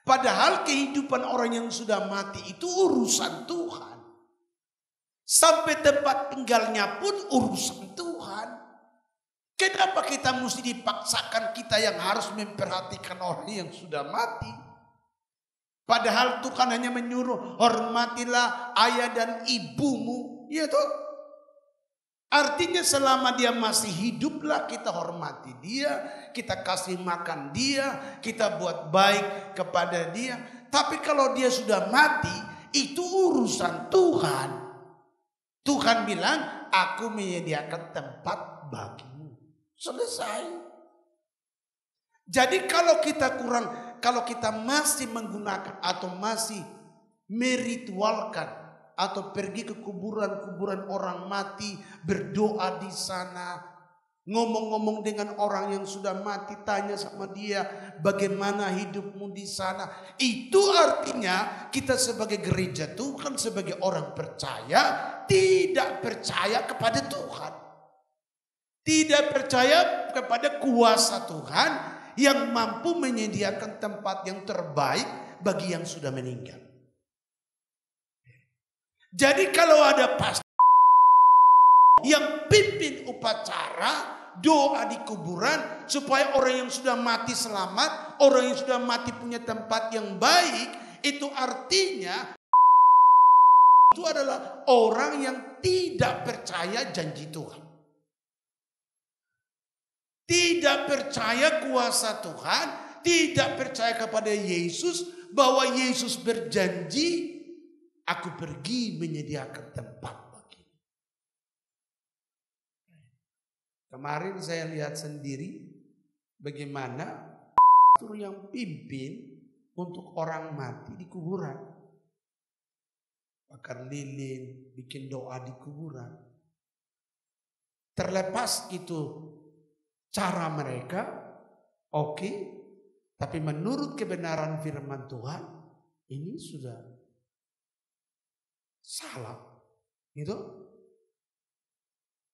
Padahal kehidupan orang yang sudah mati itu urusan Tuhan. Sampai tempat tinggalnya pun urusan Tuhan. Kenapa kita mesti dipaksakan kita yang harus memperhatikan orang yang sudah mati? Padahal Tuhan hanya menyuruh hormatilah ayah dan ibumu. Ya toh? Artinya selama dia masih hiduplah kita hormati dia, kita kasih makan dia, kita buat baik kepada dia. Tapi kalau dia sudah mati, itu urusan Tuhan. Tuhan bilang, aku menyediakan tempat bagimu. Selesai. Jadi kalau kita masih menggunakan atau masih meritualkan atau pergi ke kuburan-kuburan orang mati, berdoa di sana, ngomong-ngomong dengan orang yang sudah mati, tanya sama dia bagaimana hidupmu di sana. Itu artinya kita sebagai gereja Tuhan, sebagai orang percaya, tidak percaya kepada Tuhan. Tidak percaya kepada kuasa Tuhan yang mampu menyediakan tempat yang terbaik bagi yang sudah meninggal. Jadi kalau ada pastor yang pimpin upacara doa di kuburan supaya orang yang sudah mati selamat, orang yang sudah mati punya tempat yang baik, itu artinya itu adalah orang yang tidak percaya janji Tuhan. Tidak percaya kuasa Tuhan, tidak percaya kepada Yesus, bahwa Yesus berjanji, aku pergi menyediakan tempat bagimu. Kemarin saya lihat sendiri bagaimana pastor yang pimpin untuk orang mati di kuburan. Bakar lilin, bikin doa di kuburan. Terlepas itu cara mereka, oke, tapi menurut kebenaran firman Tuhan, ini sudah salah, gitu.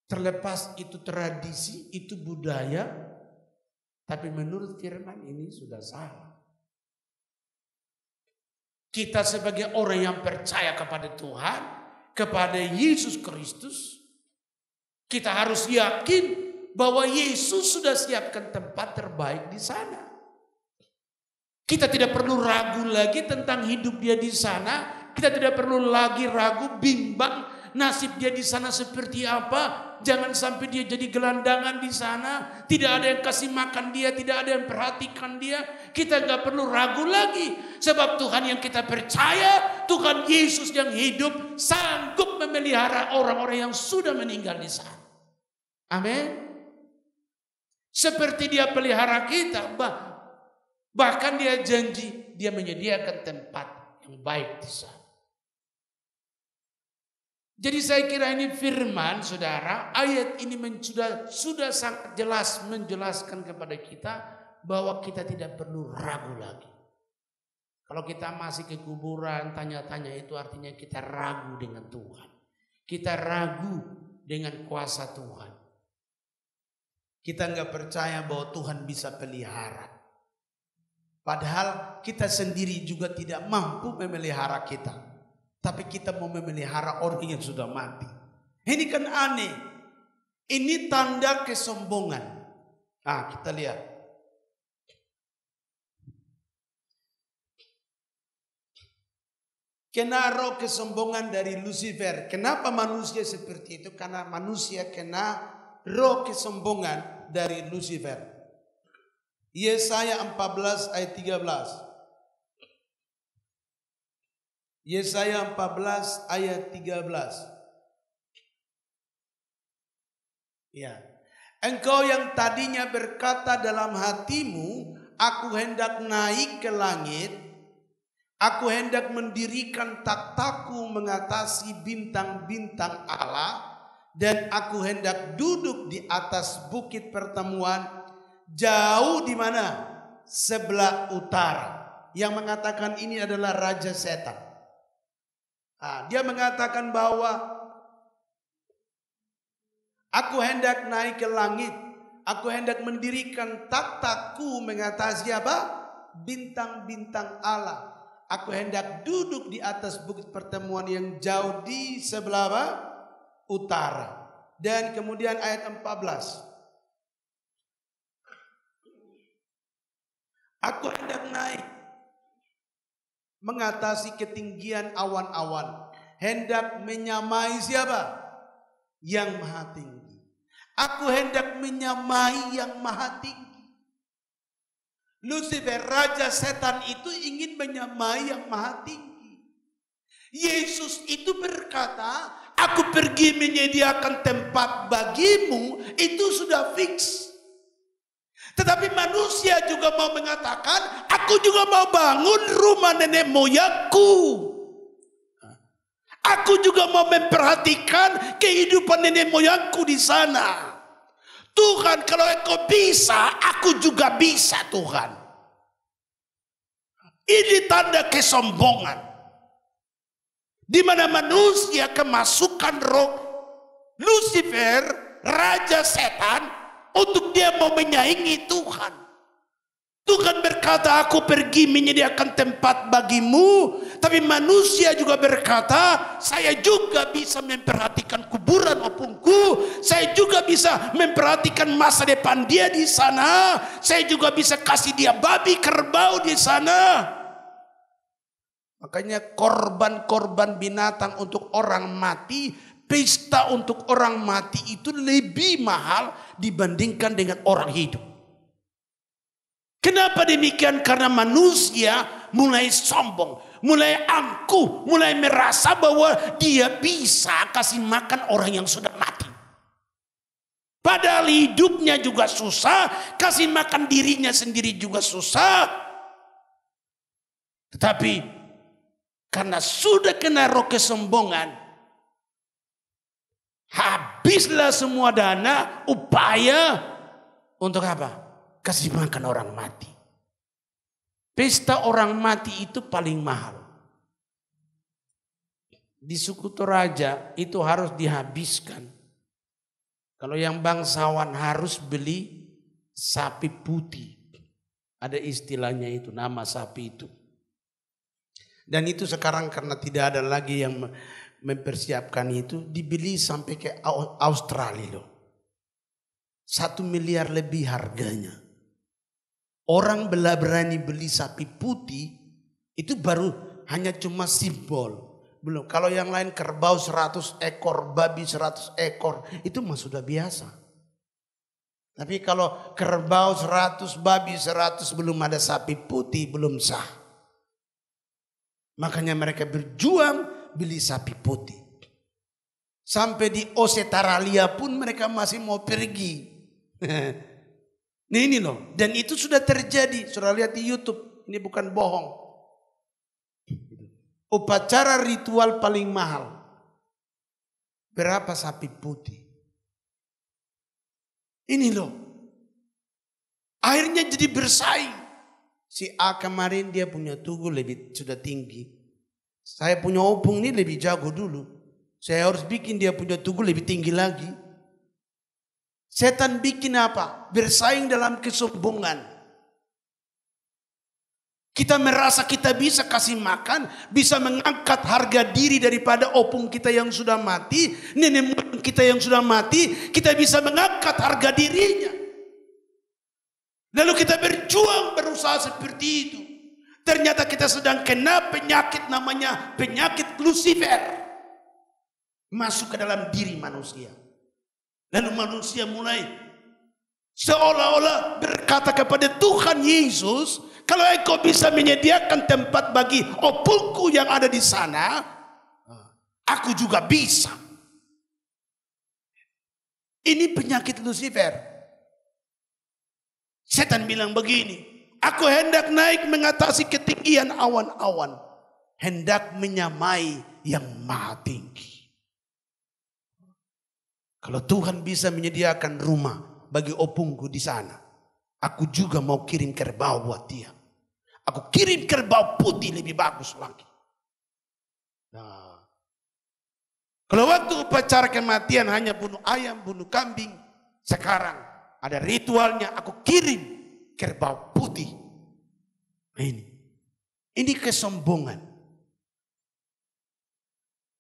Terlepas itu tradisi, itu budaya, tapi menurut firman ini sudah salah. Kita sebagai orang yang percaya kepada Tuhan, kepada Yesus Kristus, kita harus yakin bahwa Yesus sudah siapkan tempat terbaik di sana. Kita tidak perlu ragu lagi tentang hidup dia di sana. Kita tidak perlu lagi ragu, bimbang nasib dia di sana seperti apa. Jangan sampai dia jadi gelandangan di sana. Tidak ada yang kasih makan dia, tidak ada yang perhatikan dia. Kita gak perlu ragu lagi. Sebab Tuhan yang kita percaya, Tuhan Yesus yang hidup, sanggup memelihara orang-orang yang sudah meninggal di sana. Amin. Seperti dia pelihara kita, bahkan dia janji dia menyediakan tempat yang baik di sana. Jadi saya kira ini firman, saudara, ayat ini sudah sangat jelas menjelaskan kepada kita bahwa kita tidak perlu ragu lagi. Kalau kita masih ke kuburan tanya-tanya, itu artinya kita ragu dengan Tuhan. Kita ragu dengan kuasa Tuhan. Kita nggak percaya bahwa Tuhan bisa pelihara. Padahal kita sendiri juga tidak mampu memelihara kita. Tapi kita mau memelihara orang yang sudah mati. Ini kan aneh. Ini tanda kesombongan. Nah, kita lihat. Kena roh kesombongan dari Lucifer. Kenapa manusia seperti itu? Karena manusia kena roh kesombongan dari Lucifer. Yesaya 14 ayat 13. Yesaya 14 ayat 13. Ya. Engkau yang tadinya berkata dalam hatimu, aku hendak naik ke langit, aku hendak mendirikan takhtaku mengatasi bintang-bintang Allah, dan aku hendak duduk di atas bukit pertemuan jauh di mana? Sebelah utara. Yang mengatakan ini adalah Raja Setan. Dia mengatakan bahwa aku hendak naik ke langit, aku hendak mendirikan takhtaku mengatasi apa? Bintang-bintang Allah. Aku hendak duduk di atas bukit pertemuan yang jauh di sebelah apa? Utara. Dan kemudian ayat 14. Aku hendak naik mengatasi ketinggian awan-awan. Hendak menyamai siapa? Yang maha tinggi. Aku hendak menyamai yang maha tinggi. Lucifer, raja setan itu ingin menyamai yang maha tinggi. Yesus itu berkata, aku pergi menyediakan tempat bagimu, itu sudah fix. Tetapi manusia juga mau mengatakan, aku juga mau bangun rumah nenek moyangku. Aku juga mau memperhatikan kehidupan nenek moyangku di sana. Tuhan, kalau Engkau bisa, aku juga bisa, Tuhan. Ini tanda kesombongan. Di mana manusia kemasukan roh Lucifer, raja setan, untuk dia mau menyaingi Tuhan. Tuhan berkata, aku pergi menyediakan tempat bagimu. Tapi manusia juga berkata, saya juga bisa memperhatikan kuburan opungku. Saya juga bisa memperhatikan masa depan dia di sana. Saya juga bisa kasih dia babi kerbau di sana. Makanya korban-korban binatang untuk orang mati, pesta untuk orang mati itu lebih mahal dibandingkan dengan orang hidup. Kenapa demikian? Karena manusia mulai sombong, mulai angkuh, mulai merasa bahwa dia bisa kasih makan orang yang sudah mati. Padahal hidupnya juga susah, kasih makan dirinya sendiri juga susah. Tetapi karena sudah kena roh kesombongan, habislah semua dana, upaya untuk apa? Kasih makan orang mati. Pesta orang mati itu paling mahal. Di suku Toraja itu harus dihabiskan. Kalau yang bangsawan harus beli sapi putih. Ada istilahnya itu, nama sapi itu. Dan itu sekarang karena tidak ada lagi yang mempersiapkan itu, dibeli sampai ke Australia loh. 1 miliar lebih harganya. Orang berani beli sapi putih itu baru hanya cuma simbol. Belum, kalau yang lain kerbau 100 ekor, babi 100 ekor, itu mah sudah biasa. Tapi kalau kerbau 100, babi 100, belum ada sapi putih, belum sah. Makanya mereka berjuang beli sapi putih. Sampai di Australia pun mereka masih mau pergi. Nah ini loh, dan itu sudah terjadi. Sudah lihat di YouTube, ini bukan bohong. Upacara ritual paling mahal. Berapa sapi putih? Ini loh. Akhirnya jadi bersaing. Si A kemarin dia punya tugu lebih sudah tinggi. Saya punya opung ini lebih jago dulu. Saya harus bikin dia punya tugu lebih tinggi lagi. Setan bikin apa? Bersaing dalam kesombongan. Kita merasa kita bisa kasih makan, bisa mengangkat harga diri daripada opung kita yang sudah mati, nenek moyang kita yang sudah mati, kita bisa mengangkat harga dirinya. Lalu kita berjuang berusaha seperti itu. Ternyata kita sedang kena penyakit namanya penyakit Lucifer. Masuk ke dalam diri manusia. Lalu manusia mulai seolah-olah berkata kepada Tuhan Yesus, kalau Engkau bisa menyediakan tempat bagi opungku yang ada di sana, aku juga bisa. Ini penyakit Lucifer. Setan bilang begini, aku hendak naik mengatasi ketinggian awan-awan, hendak menyamai yang maha tinggi. Kalau Tuhan bisa menyediakan rumah bagi opungku di sana, aku juga mau kirim kerbau buat dia. Aku kirim kerbau putih lebih bagus lagi. Nah, kalau waktu upacara kematian hanya bunuh ayam, bunuh kambing, sekarang ada ritualnya, aku kirim kerbau putih. Nah, ini kesombongan.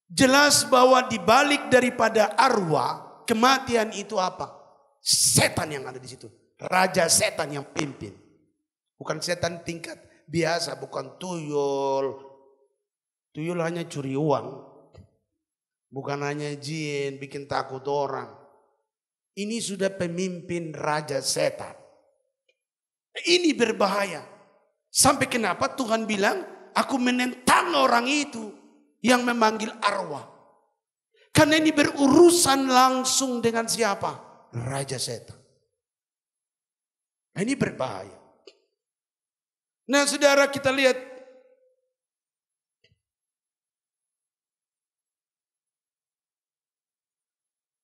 Jelas bahwa dibalik daripada arwah kematian itu apa? Setan yang ada di situ. Raja setan yang pimpin. Bukan setan tingkat biasa, bukan tuyul. Tuyul hanya curi uang. Bukan hanya jin, bikin takut orang. Ini sudah pemimpin raja setan. Ini berbahaya. Sampai kenapa Tuhan bilang, aku menentang orang itu yang memanggil arwah. Karena ini berurusan langsung dengan siapa? Raja setan. Ini berbahaya. Nah saudara, kita lihat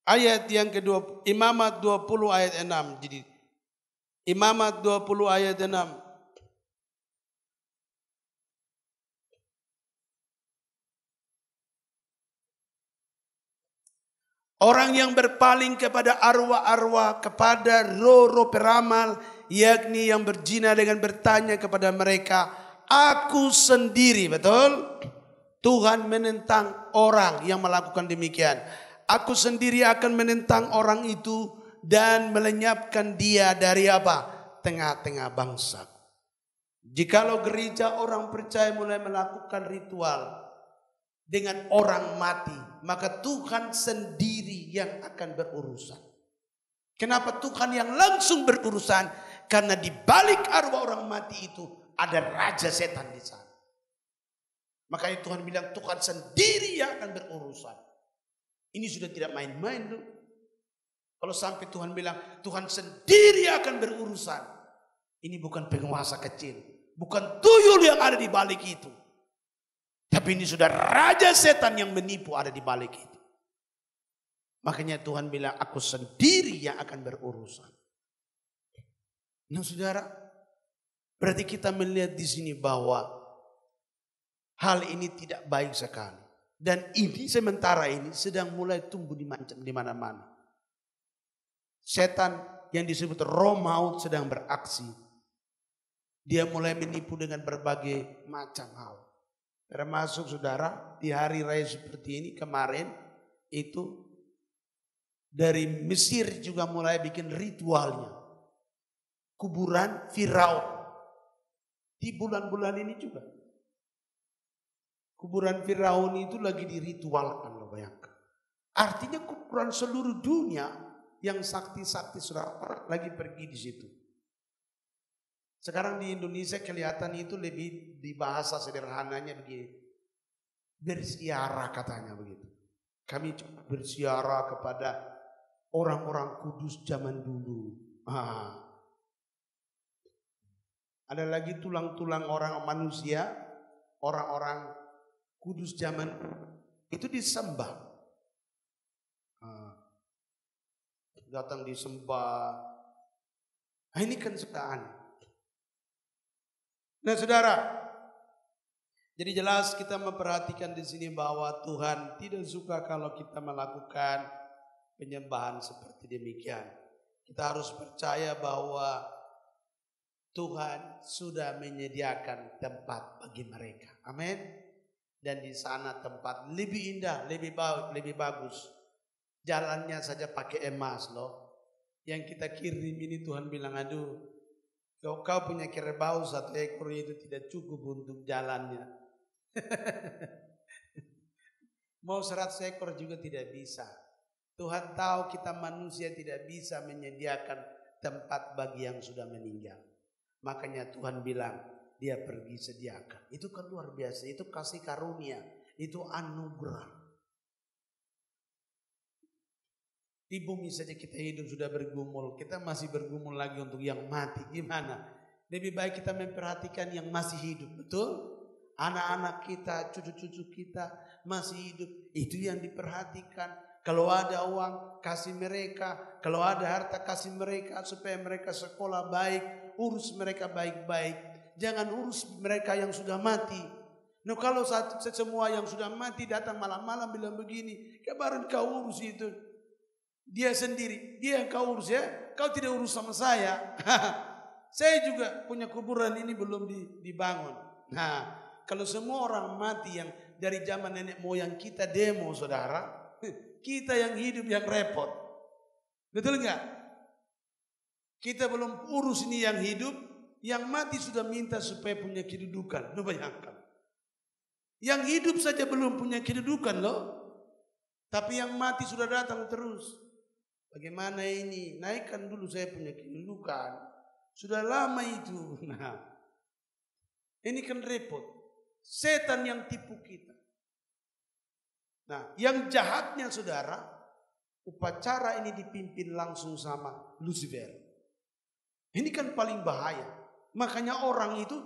ayat yang kedua, Imamat 20 ayat 6. Jadi Imamat 20 ayat 6. Orang yang berpaling kepada arwah-arwah, kepada roh-roh peramal, yakni yang berzina dengan bertanya kepada mereka, aku sendiri, betul? Tuhan menentang orang yang melakukan demikian. Aku sendiri akan menentang orang itu dan melenyapkan dia dari apa? Tengah-tengah bangsa. Jikalau gereja orang percaya mulai melakukan ritual dengan orang mati, maka Tuhan sendiri yang akan berurusan. Kenapa Tuhan yang langsung berurusan? Karena di balik arwah orang mati itu ada raja setan di sana. Makanya Tuhan bilang Tuhan sendiri yang akan berurusan. Ini sudah tidak main-main loh. Kalau sampai Tuhan bilang Tuhan sendiri akan berurusan. Ini bukan penguasa kecil. Bukan tuyul yang ada di balik itu. Tapi ini sudah raja setan yang menipu ada di balik itu. Makanya Tuhan bilang aku sendiri yang akan berurusan. Nah saudara, berarti kita melihat di sini bahwa hal ini tidak baik sekali. Dan ini sementara ini sedang mulai tumbuh di mana-mana. Setan yang disebut roh maut sedang beraksi. Dia mulai menipu dengan berbagai macam hal. Termasuk saudara, di hari raya seperti ini kemarin itu dari Mesir juga mulai bikin ritualnya. Kuburan Firaun. Di bulan-bulan ini juga. Kuburan Firaun itu lagi diritualkan, lo bayangkan. Artinya kuburan seluruh dunia yang sakti-sakti sudah lagi pergi di situ. Sekarang di Indonesia kelihatan itu lebih di bahasa sederhananya begini. Bersiara katanya begitu. Kami coba bersiara kepada orang-orang kudus zaman dulu. Ada lagi tulang-tulang orang manusia, orang-orang kudus zaman itu disembah. Datang disembah. Nah, ini kan sudah aneh. Nah saudara, jadi jelas kita memperhatikan di sini bahwa Tuhan tidak suka kalau kita melakukan penyembahan seperti demikian. Kita harus percaya bahwa Tuhan sudah menyediakan tempat bagi mereka. Amin. Dan di sana tempat lebih indah, lebih bagus. Jalannya saja pakai emas loh. Yang kita kirim ini Tuhan bilang, aduh, kau punya kerbau 1 ekor itu tidak cukup untuk jalannya. Mau 100 ekor juga tidak bisa. Tuhan tahu kita manusia tidak bisa menyediakan tempat bagi yang sudah meninggal. Makanya Tuhan bilang, dia pergi sediakan. Itu kan luar biasa, itu kasih karunia, itu anugerah. Di bumi saja kita hidup sudah bergumul, kita masih bergumul lagi untuk yang mati. Gimana? Lebih baik kita memperhatikan yang masih hidup, betul? Anak-anak kita, cucu-cucu kita masih hidup, itu yang diperhatikan. Kalau ada uang, kasih mereka. Kalau ada harta, kasih mereka supaya mereka sekolah baik, urus mereka baik-baik. Jangan urus mereka yang sudah mati. Nah kalau semua yang sudah mati datang malam-malam bilang begini, kabarin kau urus itu. Dia sendiri, dia yang kau urus ya. Kau tidak urus sama saya. Saya juga punya kuburan ini belum dibangun. Nah, kalau semua orang mati yang dari zaman nenek moyang kita demo saudara, kita yang hidup yang repot. Betul enggak? Kita belum urus ini yang hidup, Yang mati sudah minta supaya punya kedudukan. Lo bayangkan. Yang hidup saja belum punya kedudukan loh. Tapi yang mati sudah datang terus. Bagaimana ini? Naikkan dulu saya punya kedudukan. Sudah lama itu. Nah, ini kan repot. Setan yang tipu kita. Nah, yang jahatnya saudara, upacara ini dipimpin langsung sama Lucifer. Ini kan paling bahaya. Makanya orang itu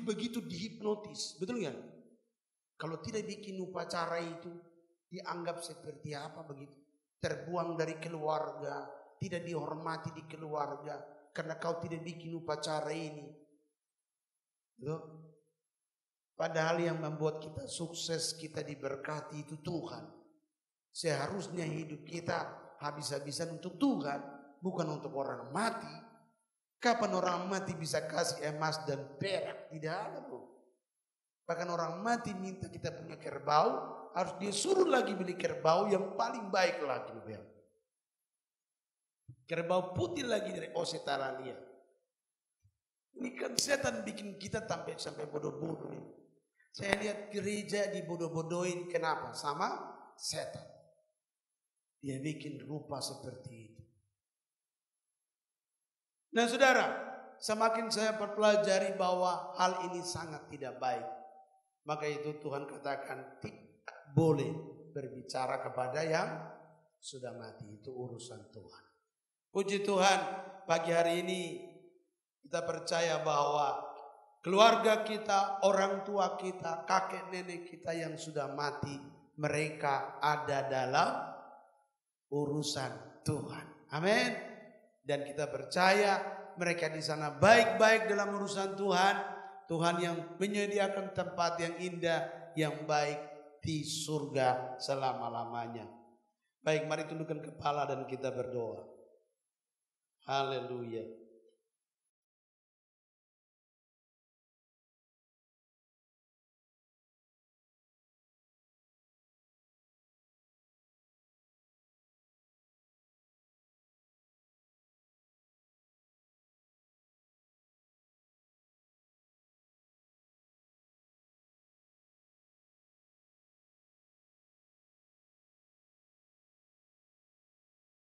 begitu dihipnotis. Betul nggak? Kalau tidak bikin upacara itu, dianggap seperti apa begitu? Terbuang dari keluarga, tidak dihormati di keluarga. Karena kau tidak bikin upacara ini. Loh. Padahal yang membuat kita sukses, kita diberkati itu Tuhan. Seharusnya hidup kita habis-habisan untuk Tuhan, bukan untuk orang mati. Kapan orang mati bisa kasih emas dan perak? Tidak ada bro. Bahkan orang mati minta kita punya kerbau, harus dia suruh lagi beli kerbau yang paling baik lagi. Kerbau putih lagi dari Australia. Ini kan setan bikin kita sampai bodoh-bodoh. Saya lihat gereja dibodoh-bodohin. Kenapa? Sama setan. Dia bikin rupa seperti itu. Nah saudara, semakin saya pelajari bahwa hal ini sangat tidak baik. Maka itu Tuhan katakan tidak boleh berbicara kepada yang sudah mati. Itu urusan Tuhan. Puji Tuhan, pagi hari ini kita percaya bahwa keluarga kita, orang tua kita, kakek nenek kita yang sudah mati, mereka ada dalam urusan Tuhan. Amin. Dan kita percaya mereka di sana baik-baik dalam urusan Tuhan. Tuhan yang menyediakan tempat yang indah, yang baik di surga selama-lamanya. Baik, mari tundukkan kepala dan kita berdoa. Haleluya.